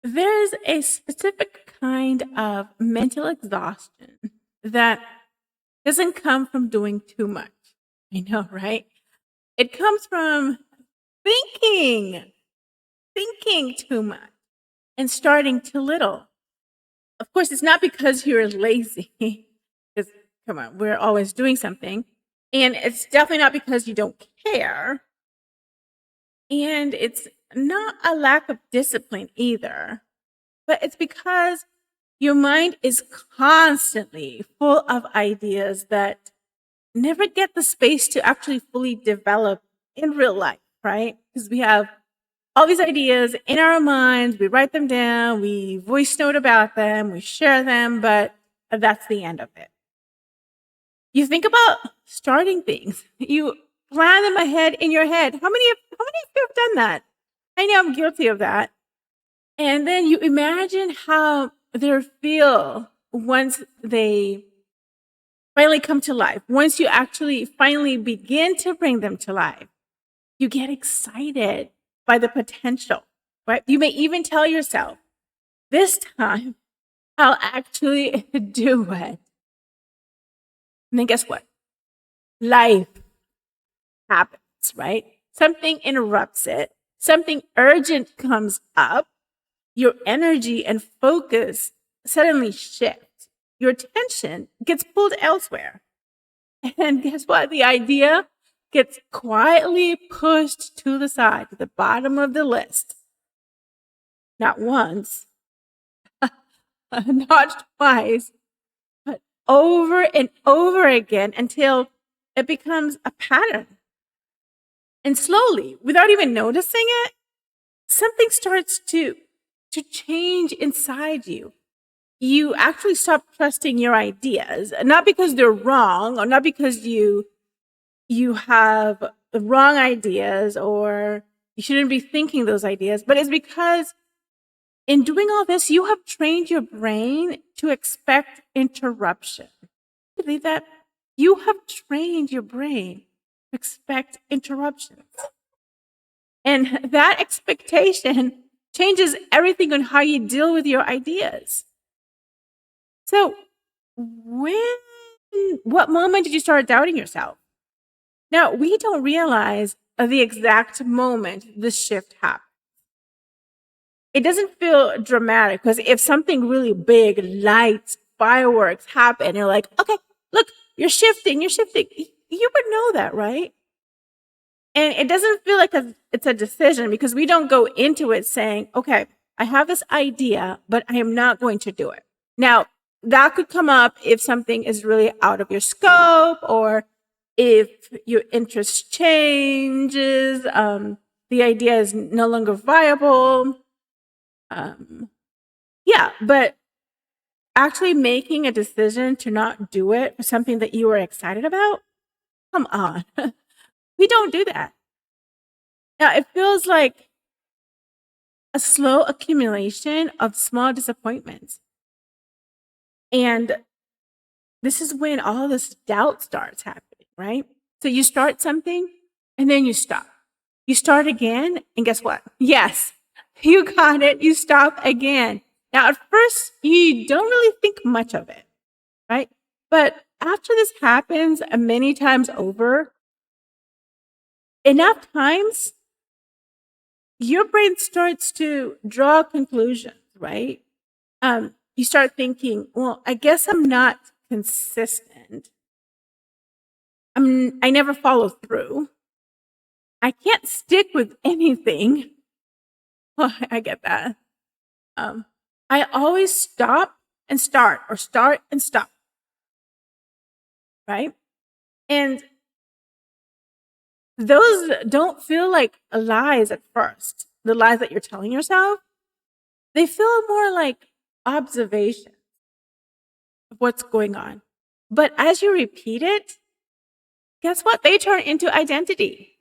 There's a specific kind of mental exhaustion that doesn't come from doing too much. I know, right? It comes from thinking, thinking too much and starting too little. Of course, it's not because you're lazy, because come on, we're always doing something. And it's definitely not because you don't care. And it's not a lack of discipline either, but it's because your mind is constantly full of ideas that never get the space to actually fully develop in real life, right? Because we have all these ideas in our minds, we write them down, we voice note about them, we share them, but that's the end of it. You think about starting things, you plan them ahead in your head. How many of you have done that? I know I'm guilty of that. And then you imagine how they feel once they finally come to life. Once you actually finally begin to bring them to life, you get excited by the potential, right? You may even tell yourself, this time I'll actually do it. And then guess what? Life happens, right? Something interrupts it. Something urgent comes up. Your energy and focus suddenly shift. Your attention gets pulled elsewhere. And guess what? The idea gets quietly pushed to the side, to the bottom of the list. Not once, not twice, but over and over again until it becomes a pattern. And slowly, without even noticing it, something starts to change inside you. You actually stop trusting your ideas, not because they're wrong or not because you have the wrong ideas or you shouldn't be thinking those ideas, but it's because in doing all this, you have trained your brain to expect interruption. You believe that? You have trained your brain to expect interruptions. And that expectation changes everything on how you deal with your ideas. So, what moment did you start doubting yourself? Now, we don't realize the exact moment this shift happened. It doesn't feel dramatic because if something really big, lights, fireworks happen, you're like, okay, look, you're shifting. You would know that, right? And it doesn't feel like it's a decision because we don't go into it saying, okay, I have this idea, but I am not going to do it. Now, that could come up if something is really out of your scope or if your interest changes, the idea is no longer viable. But actually making a decision to not do it for something that you were excited about, come on. We don't do that. Now, it feels like a slow accumulation of small disappointments. And this is when all this doubt starts happening, right? So you start something and then you stop. You start again, and guess what? Yes, you got it. You stop again. Now, at first, you don't really think much of it, right? But after this happens many times over, enough times, your brain starts to draw conclusions, right? You start thinking, well, I guess I'm not consistent. I never follow through. I can't stick with anything. Oh, I get that. I always stop and start or start and stop, right? And those don't feel like lies at first, the lies that you're telling yourself. They feel more like observation of what's going on. But as you repeat it, guess what? They turn into identity.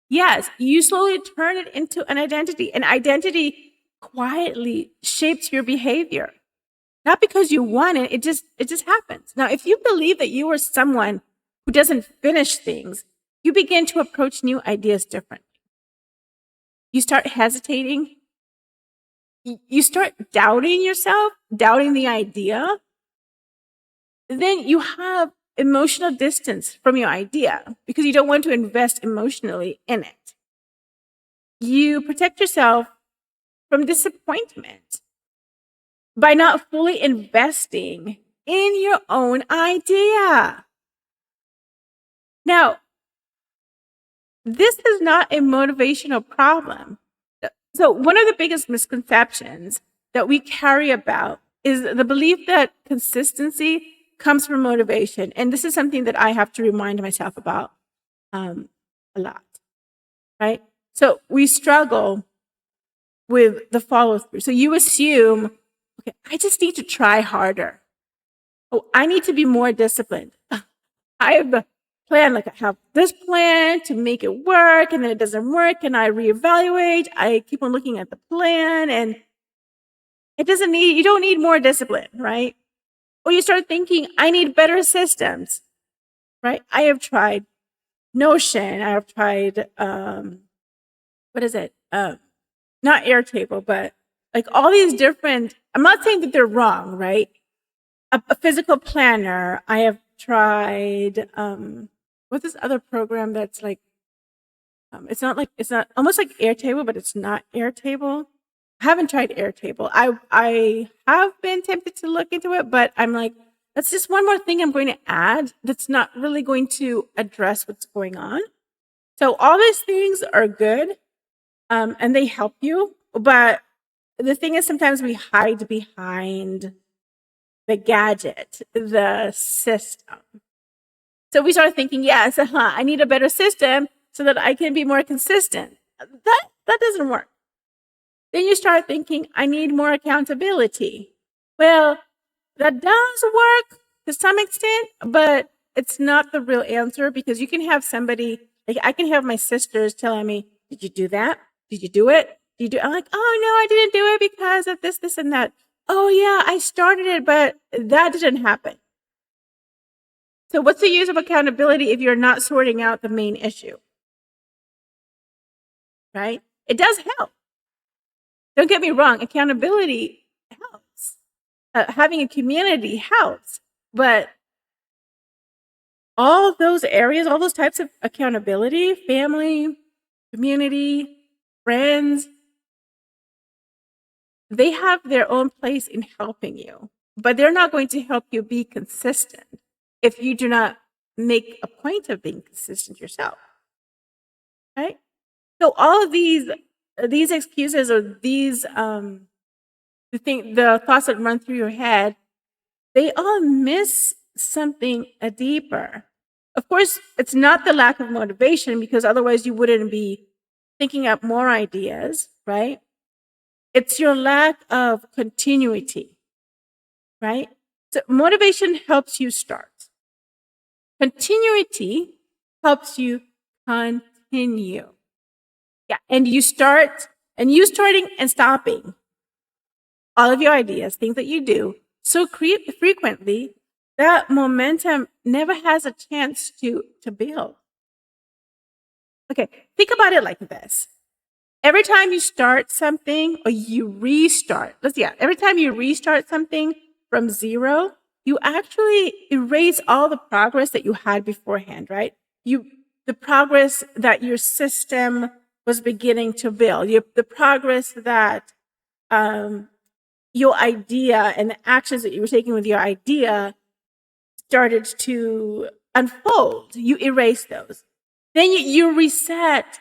Yes, you slowly turn it into an identity. An identity quietly shapes your behavior. Not because you want it, it just happens. Now, if you believe that you are someone who doesn't finish things, you begin to approach new ideas differently. You start hesitating. you start doubting yourself, doubting the idea, then you have emotional distance from your idea because you don't want to invest emotionally in it. You protect yourself from disappointment by not fully investing in your own idea. Now, this is not a motivational problem. So, one of the biggest misconceptions that we carry about is the belief that consistency comes from motivation. And this is something that I have to remind myself about a lot, right? So, we struggle with the follow through. So, you assume, okay, I just need to try harder. Oh, I need to be more disciplined. I have the plan, like I have this plan to make it work, and then it doesn't work, and I reevaluate. I keep on looking at the plan, and you don't need more discipline, right? Or you start thinking, I need better systems, right? I have tried Notion. I have tried, what is it? Not Airtable, but like all these different, I'm not saying that they're wrong, right? A physical planner. I have tried, what's this other program that's like, it's not almost like Airtable, but it's not Airtable. I haven't tried Airtable. I have been tempted to look into it, but I'm like, that's just one more thing I'm going to add that's not really going to address what's going on. So all these things are good, and they help you, but the thing is sometimes we hide behind the gadget, the system. So we start thinking, yes, I need a better system so that I can be more consistent. That doesn't work. Then you start thinking, I need more accountability. Well, that does work to some extent, but it's not the real answer because you can have somebody, like I can have my sisters telling me, did you do that? Did you do it? I'm like, oh no, I didn't do it because of this, and that. Oh yeah, I started it, but that didn't happen. So what's the use of accountability if you're not sorting out the main issue? Right? It does help. Don't get me wrong, accountability helps. Having a community helps. But all those areas, all those types of accountability, family, community, friends, they have their own place in helping you. But they're not going to help you be consistent if you do not make a point of being consistent yourself. Right? So all of these excuses or these the thoughts that run through your head, they all miss something deeper. Of course, it's not the lack of motivation because otherwise you wouldn't be thinking up more ideas, right? It's your lack of continuity, right? So motivation helps you start. Continuity helps you continue. Yeah, and you starting and stopping all of your ideas, things that you do so frequently that momentum never has a chance to build. Okay, think about it like this. Every time you start something or you restart, every time you restart something from zero, you actually erase all the progress that you had beforehand, right? The progress that your system was beginning to build, the progress that your idea and the actions that you were taking with your idea started to unfold. You erase those. Then you reset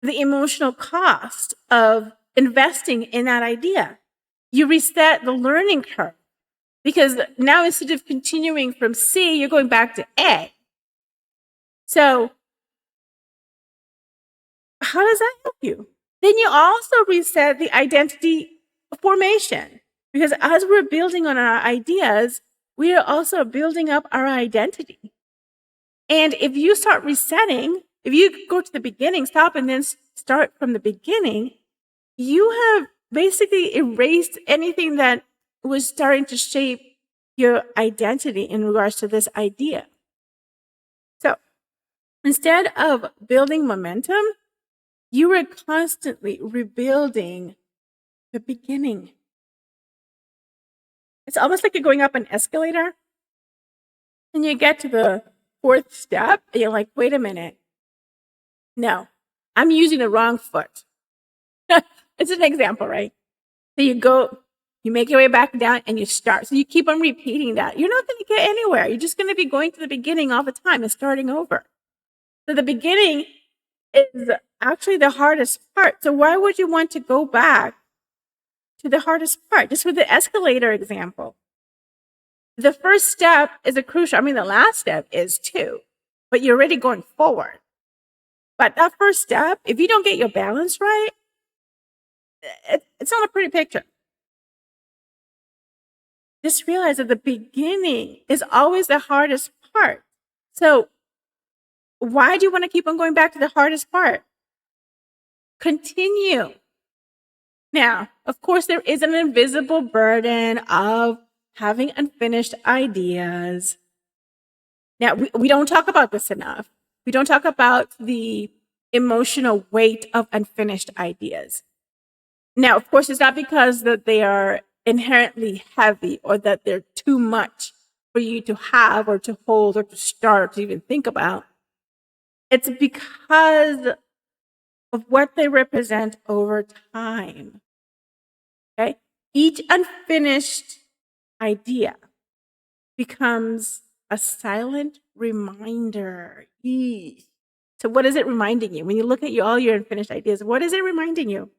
the emotional cost of investing in that idea. You reset the learning curve because now instead of continuing from C, you're going back to A. So how does that help you? Then you also reset the identity formation because as we're building on our ideas, we are also building up our identity. And if you start resetting, if you go to the beginning, stop and then start from the beginning, you have basically erased anything that was starting to shape your identity in regards to this idea. So instead of building momentum, you were constantly rebuilding the beginning. It's almost like you're going up an escalator and you get to the fourth step and you're like, wait a minute. No, I'm using the wrong foot. It's an example, right? So you go, you make your way back down and you start. So you keep on repeating that. You're not going to get anywhere. You're just going to be going to the beginning all the time and starting over. So the beginning is actually the hardest part. So why would you want to go back to the hardest part? Just with the escalator example. The first step is the last step is too, but you're already going forward. But that first step, if you don't get your balance right, it's not a pretty picture. Just realize that the beginning is always the hardest part. So why do you want to keep on going back to the hardest part? Continue. Now, of course, there is an invisible burden of having unfinished ideas. Now, we don't talk about this enough. We don't talk about the emotional weight of unfinished ideas. Now, of course, it's not because that they are inherently heavy or that they're too much for you to have or to hold or to start or to even think about. It's because of what they represent over time. Okay? Each unfinished idea becomes a silent reminder. Eesh. So what is it reminding you? When you look at all your unfinished ideas, what is it reminding you?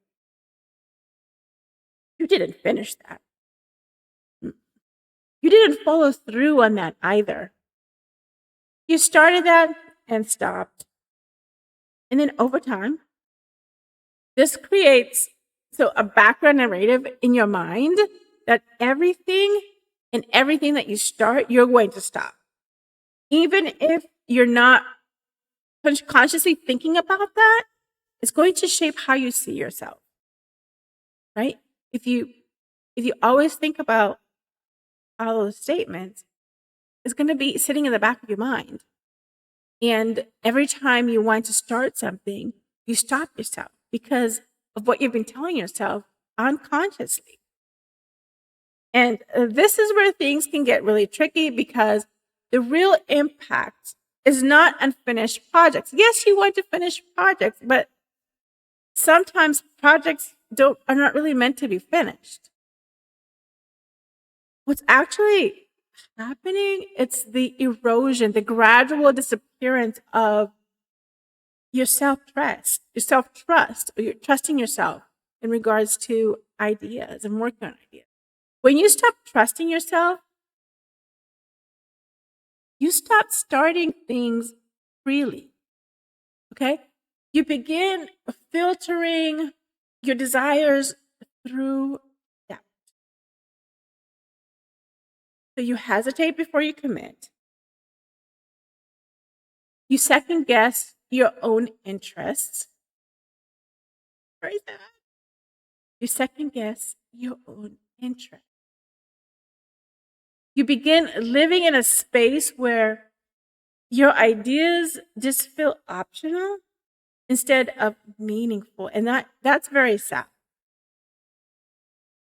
You didn't finish that. You didn't follow through on that either. You started that and stopped. And then over time, this creates a background narrative in your mind that everything that you start, you're going to stop. Even if you're not consciously thinking about that, it's going to shape how you see yourself. Right? If you always think about all those statements, it's going to be sitting in the back of your mind. And every time you want to start something, you stop yourself because of what you've been telling yourself unconsciously. And this is where things can get really tricky because the real impact is not unfinished projects. Yes, you want to finish projects, but sometimes projects are not really meant to be finished. What's actually happening, it's the erosion, the gradual disappearance of your self-trust, or you're trusting yourself in regards to ideas and working on ideas. When you stop trusting yourself, you stop starting things freely. Okay? You begin filtering your desires through doubt. So you hesitate before you commit. You second guess your own interests. Praise that. You second guess your own interests. You begin living in a space where your ideas just feel optional instead of meaningful. And that's very sad.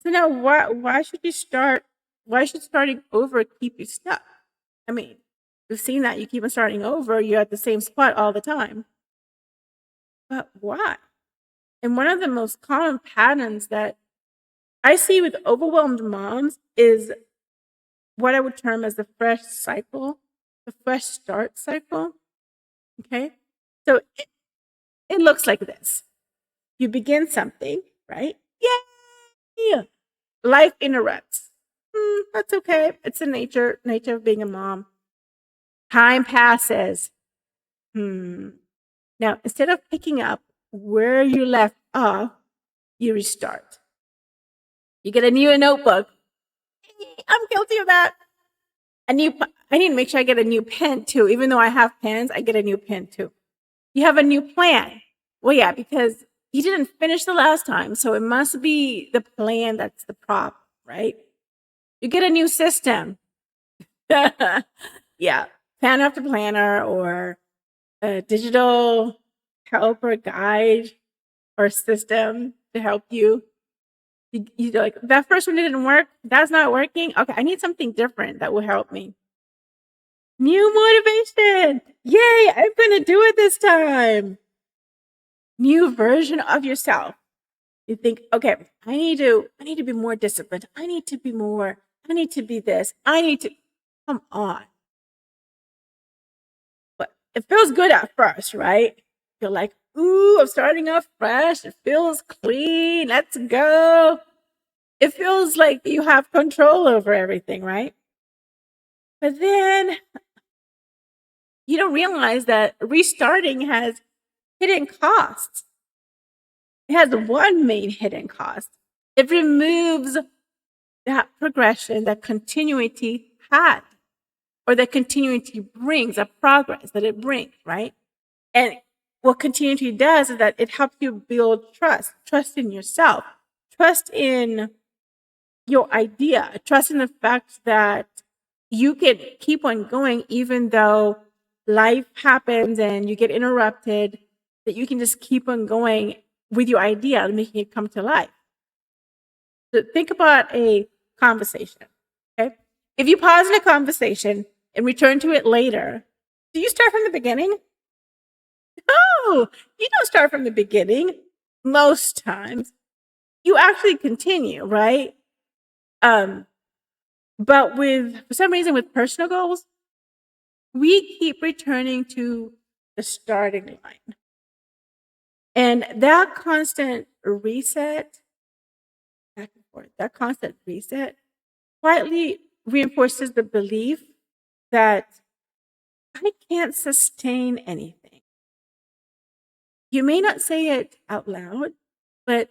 So now why should you start? Why should starting over keep you stuck? I mean, we've seen that you keep on starting over, you're at the same spot all the time. But why? And one of the most common patterns that I see with overwhelmed moms is what I would term as the fresh cycle, the fresh start cycle. Okay? So it looks like this. You begin something, right? Yeah. Life interrupts. That's okay. It's the nature of being a mom. Time passes. Now, instead of picking up where you left off, you restart. You get a new notebook. I'm guilty of that. I need to make sure I get a new pen too. Even though I have pens, I get a new pen too. You have a new plan. Well, yeah, because you didn't finish the last time, so it must be the plan that's the problem, right? You get a new system. Yeah, plan after planner or a digital help or guide or system to help you. You're like, that first one didn't work. That's not working. Okay, I need something different that will help me. New motivation. Yay, I'm going to do it this time. New version of yourself. You think, okay, I need to be more disciplined. I need to be this. Come on. But it feels good at first, right? You're like, ooh, I'm starting off fresh. It feels clean. Let's go. It feels like you have control over everything, right? But then you don't realize that restarting has hidden costs. It has one main hidden cost. It removes that progression that continuity had, or that continuity brings, a progress that it brings, right? And what continuity does is that it helps you build trust in yourself, trust in your idea, trust in the fact that you can keep on going even though life happens and you get interrupted, that you can just keep on going with your idea and making it come to life. So think about a conversation, okay? If you pause in a conversation and return to it later, do you start from the beginning? No, you don't start from the beginning most times. You actually continue, right? But for some reason, with personal goals, we keep returning to the starting line. And that constant reset, back and forth, that constant reset quietly reinforces the belief that I can't sustain anything. You may not say it out loud, but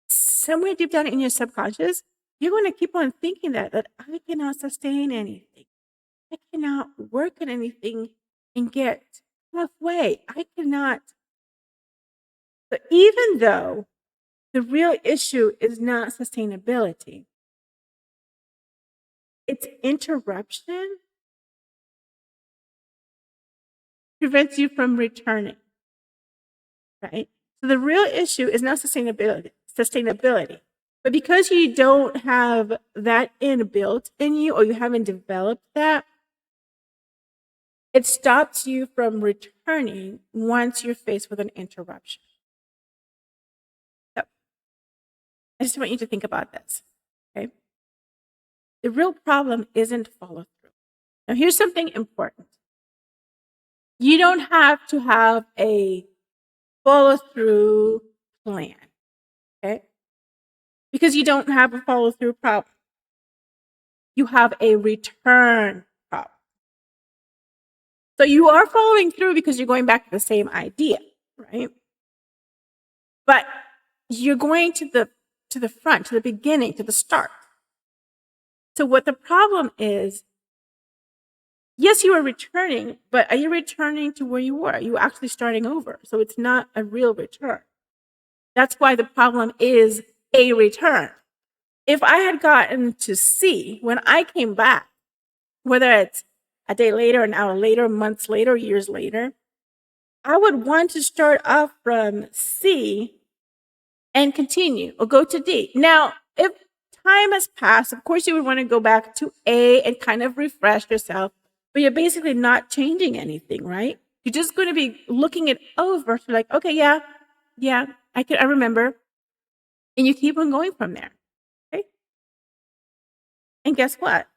somewhere deep down in your subconscious, you're going to keep on thinking that I cannot sustain anything. I cannot work on anything and get halfway. I cannot. But even though the real issue is not sustainability, it's interruption prevents you from returning, right? So the real issue is not sustainability. But because you don't have that inbuilt in you, or you haven't developed that, it stops you from returning once you're faced with an interruption. So I just want you to think about this, okay? The real problem isn't follow through. Now, here's something important. You don't have to have a follow through plan, okay? Because you don't have a follow through problem. You have a return problem. So you are following through because you're going back to the same idea, right? But you're going to the front, to the beginning, to the start. So what the problem is, yes, you are returning, but are you returning to where you were? Are you actually starting over? So it's not a real return. That's why the problem is a return. If I had gotten to C when I came back, whether it's a day later, an hour later, months later, years later, I would want to start off from C and continue, or go to D. Now, if time has passed, of course you would want to go back to A and kind of refresh yourself, but you're basically not changing anything, right? You're just going to be looking it over. So like, okay, yeah, I remember. And you keep on going from there, okay? And guess what?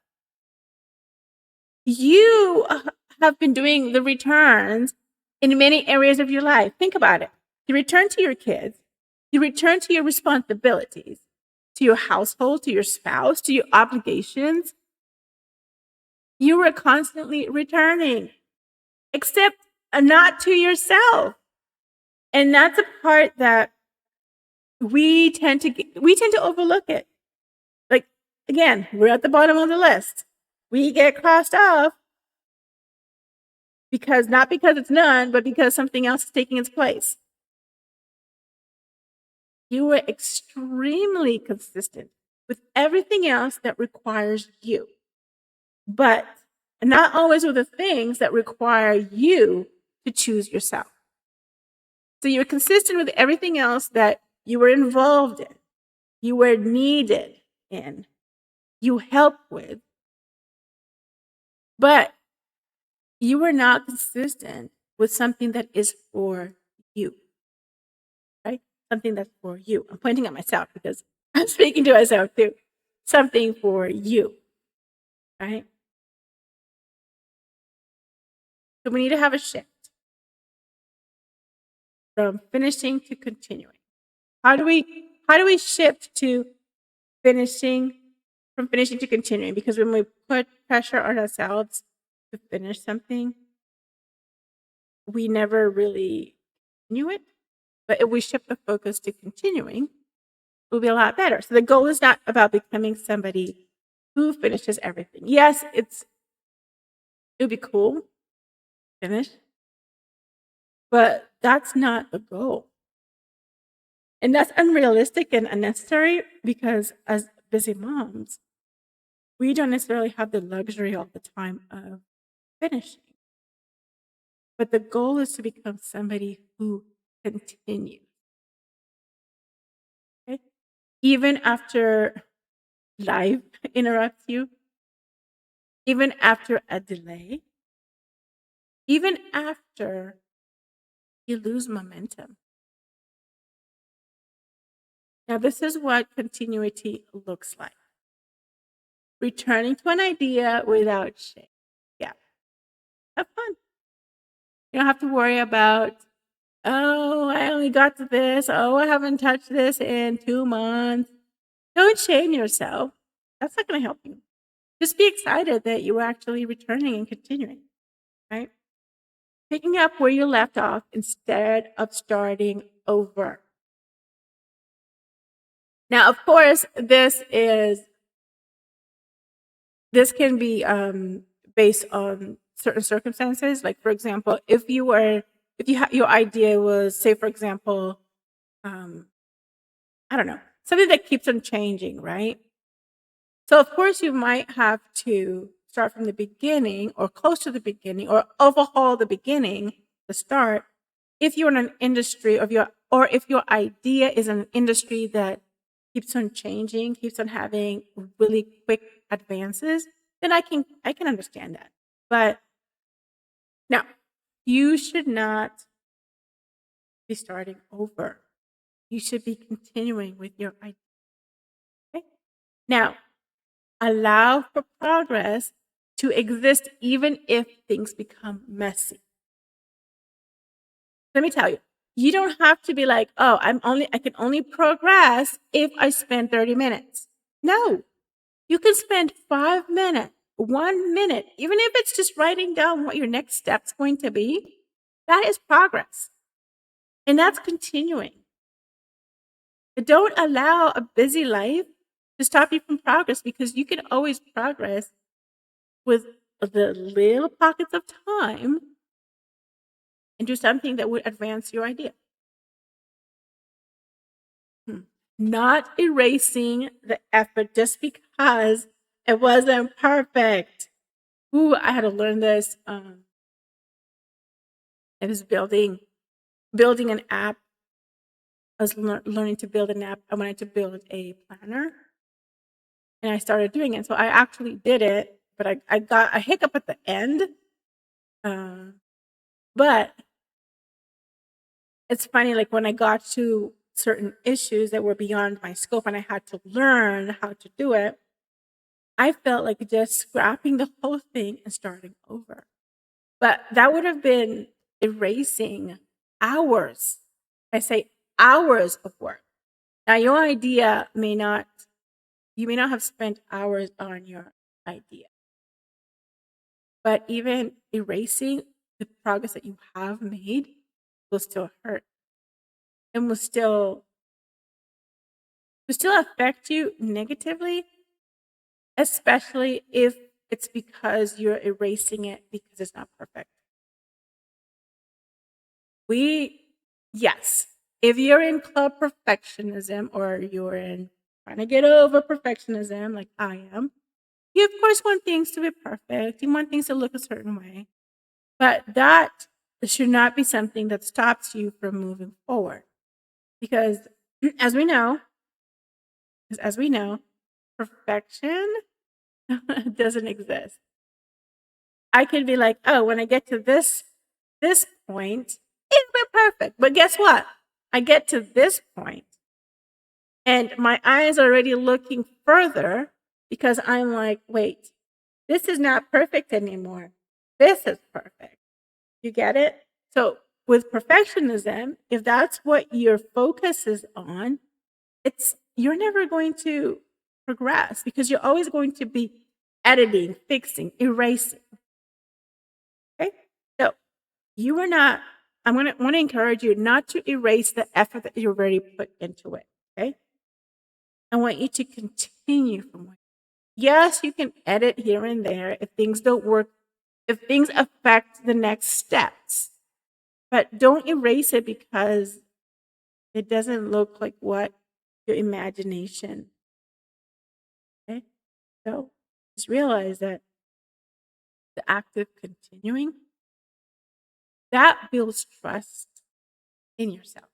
You have been doing the returns in many areas of your life. Think about it. You return to your kids. You return to your responsibilities, to your household, to your spouse, to your obligations. You are constantly returning, except not to yourself. And that's a part that we tend to overlook it. Like, again, we're at the bottom of the list. We get crossed off not because it's none, but because something else is taking its place. You were extremely consistent with everything else that requires you, but not always with the things that require you to choose yourself. So you were consistent with everything else that you were involved in, you were needed in, you helped with, but you were not consistent with something that is for you, right? Something that's for you. I'm pointing at myself because I'm speaking to myself too. Something for you, right? So we need to have a shift from finishing to continuing. How do we shift to finishing from finishing to continuing? Because when we put pressure on ourselves to finish something, we never really knew it. But if we shift the focus to continuing, it will be a lot better. So the goal is not about becoming somebody who finishes everything. Yes, it would be cool, finish, but that's not the goal. And that's unrealistic and unnecessary because as busy moms, we don't necessarily have the luxury all the time of finishing. But the goal is to become somebody who continues. Okay? Even after life interrupts you, even after a delay, even after you lose momentum. Now, this is what continuity looks like. Returning to an idea without shame. Yeah, have fun. You don't have to worry about, oh, I only got to this. Oh, I haven't touched this in 2 months. Don't shame yourself. That's not going to help you. Just be excited that you are actually returning and continuing, right? Picking up where you left off instead of starting over. Now, of course, this can be based on certain circumstances. Like, for example, if your idea was, say, for example, I don't know, something that keeps on changing, right? So, of course, you might have to start from the beginning or close to the beginning or overhaul the beginning, the start, if you're in an industry or if your idea is an industry that keeps on changing, keeps on having really quick advances, then I can understand that. But no, you should not be starting over. You should be continuing with your idea. Okay? Now, allow for progress to exist even if things become messy. Let me tell you, you don't have to be like, oh, I can only progress if I spend 30 minutes. No, you can spend 5 minutes, 1 minute, even if it's just writing down what your next step's going to be. That is progress. And that's continuing. But don't allow a busy life to stop you from progress because you can always progress with the little pockets of time and do something that would advance your idea. Not erasing the effort just because it wasn't perfect. Ooh, I had to learn this. I was building an app. I was learning to build an app. I wanted to build a planner, and I started doing it. So I actually did it, but I got a hiccup at the end. But it's funny, like when I got to certain issues that were beyond my scope and I had to learn how to do it, I felt like just scrapping the whole thing and starting over. But that would have been erasing hours. I say hours of work. Now, your idea you may not have spent hours on your idea, but even erasing the progress that you have made will still hurt and will still affect you negatively, especially if it's because you're erasing it because it's not perfect. Yes, if you're in club perfectionism or you're in trying to get over perfectionism like I am, you of course want things to be perfect. You want things to look a certain way. But that should not be something that stops you from moving forward. Because as we know, Because as we know, perfection doesn't exist. I could be like, oh, when I get to this point, it'll be perfect. But guess what? I get to this point and my eyes are already looking further because I'm like, wait, this is not perfect anymore. This is perfect. You get it? So with perfectionism, if that's what your focus is on, you're never going to progress because you're always going to be editing, fixing, erasing. Okay? So you are not, want to encourage you not to erase the effort that you already put into it. Okay? I want you to continue from where. Yes, you can edit here and there if things don't work, if things affect the next steps. But don't erase it because it doesn't look like what your imagination. Okay? So just realize that the act of continuing, that builds trust in yourself.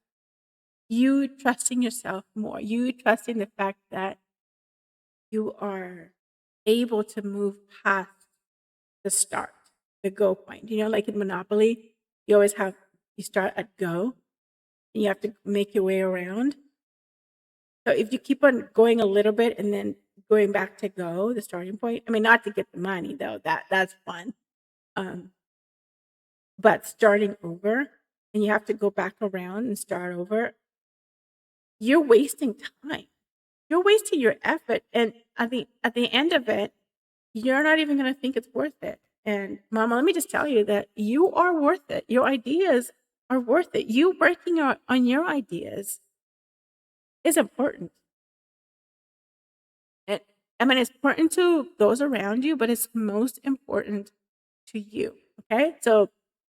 You trusting yourself more. You trusting the fact that you are able to move past the start, the go point. Like in Monopoly, you always you start at go and you have to make your way around. So if you keep on going a little bit and then going back to go, the starting point, I mean, not to get the money though, that's fun. But starting over and you have to go back around and start over, you're wasting time. You're wasting your effort. And at the end of it, you're not even going to think it's worth it. And Mama, let me just tell you that you are worth it. Your ideas are worth it. You working on your ideas is important. And I mean, it's important to those around you, but it's most important to you. Okay? So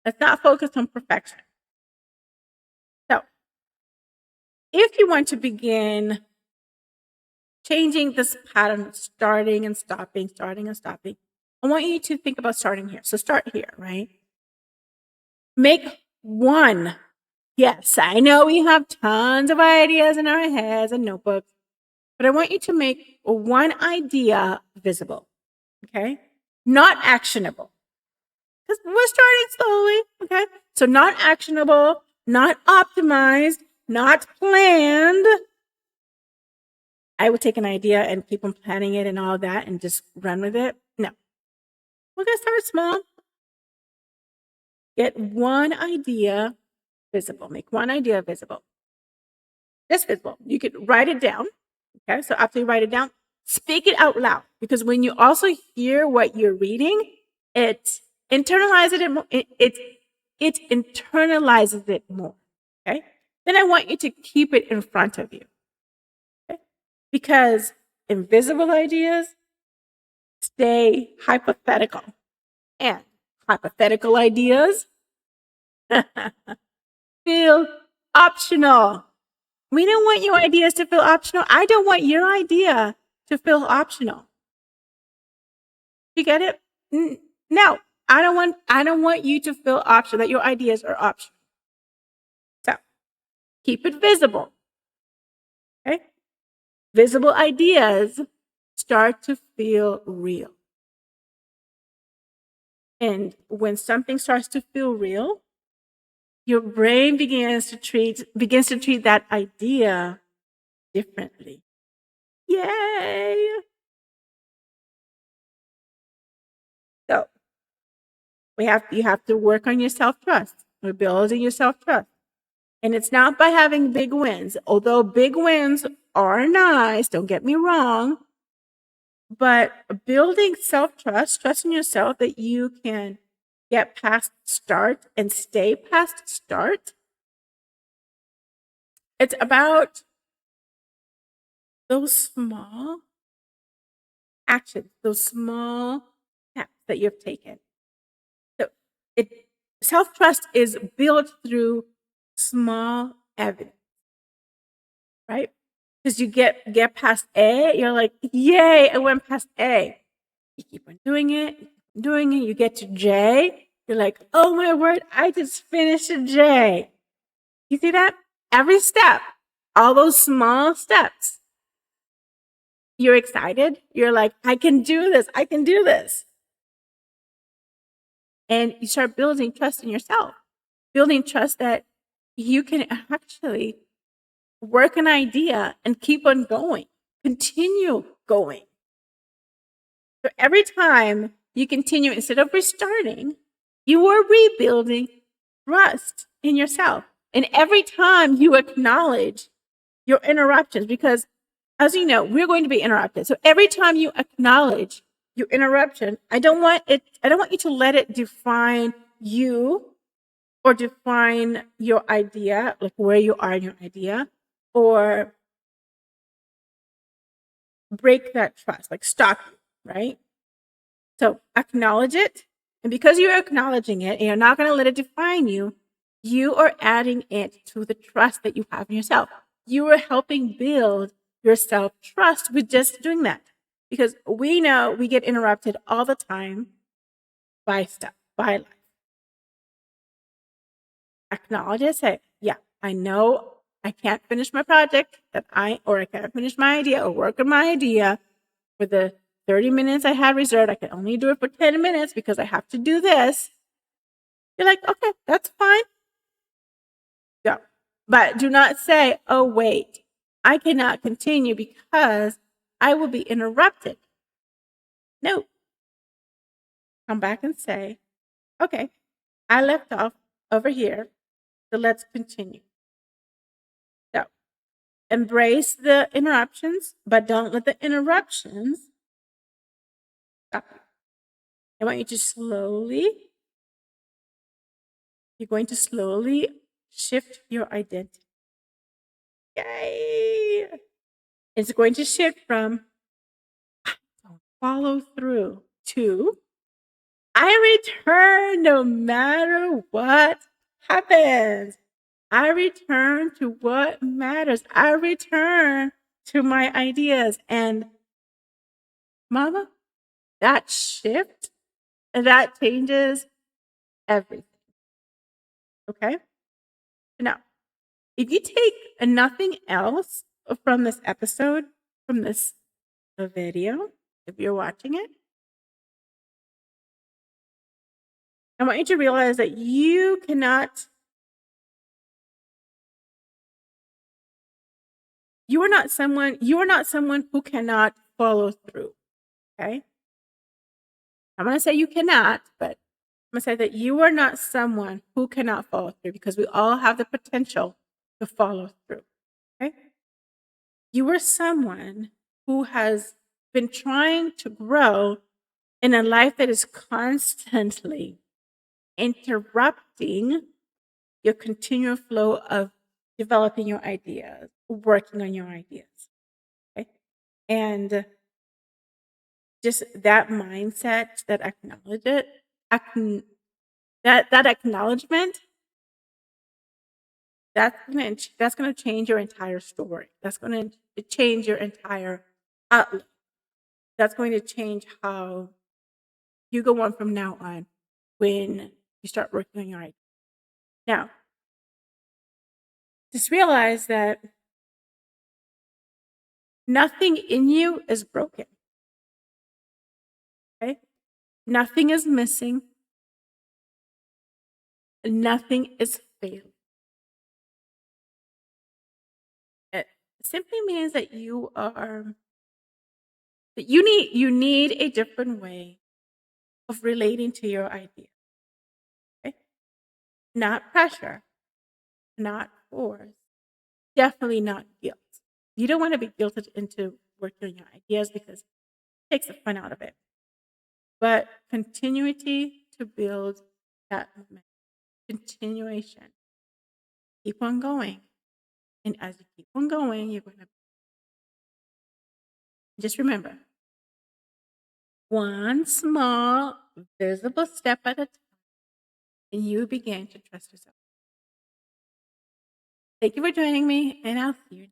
let's not focus on perfection. So if you want to begin changing this pattern of starting and stopping, I want you to think about starting here. So start here, right? Make one. Yes, I know we have tons of ideas in our heads and notebooks, but I want you to make one idea visible, okay? Not actionable. Because we're starting slowly, okay? So not actionable, not optimized, not planned. I would take an idea and keep on planning it and all that and just run with it. No. We're going to start small. Get one idea visible. Make one idea visible. Just visible. You could write it down. Okay, so after you write it down, speak it out loud. Because when you also hear what you're reading, it internalizes it internalizes it more. Okay? Then I want you to keep it in front of you. Okay? Because invisible ideas stay hypothetical. And hypothetical ideas feel optional. We don't want your ideas to feel optional. I don't want your idea to feel optional. You get it? No, I don't want you to feel optional, that your ideas are optional. So keep it visible. Okay? Visible ideas start to feel real. And when something starts to feel real, your brain begins to treat that idea differently. Yay! So you have to work on your self-trust. We're building your self-trust. And it's not by having big wins, although big wins are nice, don't get me wrong. But building self-trust, trusting yourself that you can get past start and stay past start. It's about those small actions, those small steps that you've taken. So self-trust is built through small evidence, right? Because you get past A, you're like, yay, I went past A. You keep on doing it, you get to J, you're like, oh my word, I just finished a J. You see that? Every step, all those small steps you're excited. You're like, I can do this. I can do this. And you start building trust in yourself, building trust that you can actually work an idea and keep on going, continue going. So every time you continue, instead of restarting, you are rebuilding trust in yourself. And every time you acknowledge your interruptions, because as you know, we're going to be interrupted. So every time you acknowledge your interruption, I don't want you to let it define you or define your idea, like where you are in your idea, or break that trust, like stop you, right? So acknowledge it. And because you're acknowledging it and you're not going to let it define you, you are adding it to the trust that you have in yourself. You are helping build your self-trust with just doing that. Because we know we get interrupted all the time by stuff, by life. Acknowledge it, say, yeah, I know I can't finish my project I can't finish my idea or work on my idea for the 30 minutes I had reserved. I can only do it for 10 minutes because I have to do this. You're like, okay, that's fine. Go. But do not say, oh, wait, I cannot continue because I will be interrupted. No. Come back and say, okay, I left off over here, so let's continue. So embrace the interruptions, but don't let the interruptions stop you. I want you to you're going to slowly shift your identity. Yay! It's going to shift from I don't follow through to I return no matter what happens. I return to what matters. I return to my ideas. And mama, that shift, that changes everything. Okay? Now, if you take nothing else from this episode, from this video, if you're watching it, I want you to realize that you are not someone who cannot follow through. Okay? I'm going to say you cannot, but I'm going to say that you are not someone who cannot follow through because we all have the potential to follow through. Okay? You are someone who has been trying to grow in a life that is constantly interrupting your continual flow of developing your ideas, working on your ideas. Okay? And just that mindset, that that acknowledgement, that's gonna change your entire story. That's gonna change your entire outlook. That's going to change how you go on from now on when you start working on your idea. Now, just realize that nothing in you is broken. Okay? Nothing is missing. Nothing is failing. It simply means that you need a different way of relating to your idea. Okay? Not pressure, not force, definitely not guilt. You don't want to be guilted into working on your ideas because it takes the fun out of it. But continuity to build that momentum, continuation. Keep on going. And as you keep on going, you're going to just remember one small, visible step at a time, and you begin to trust yourself. Thank you for joining me, and I'll see you.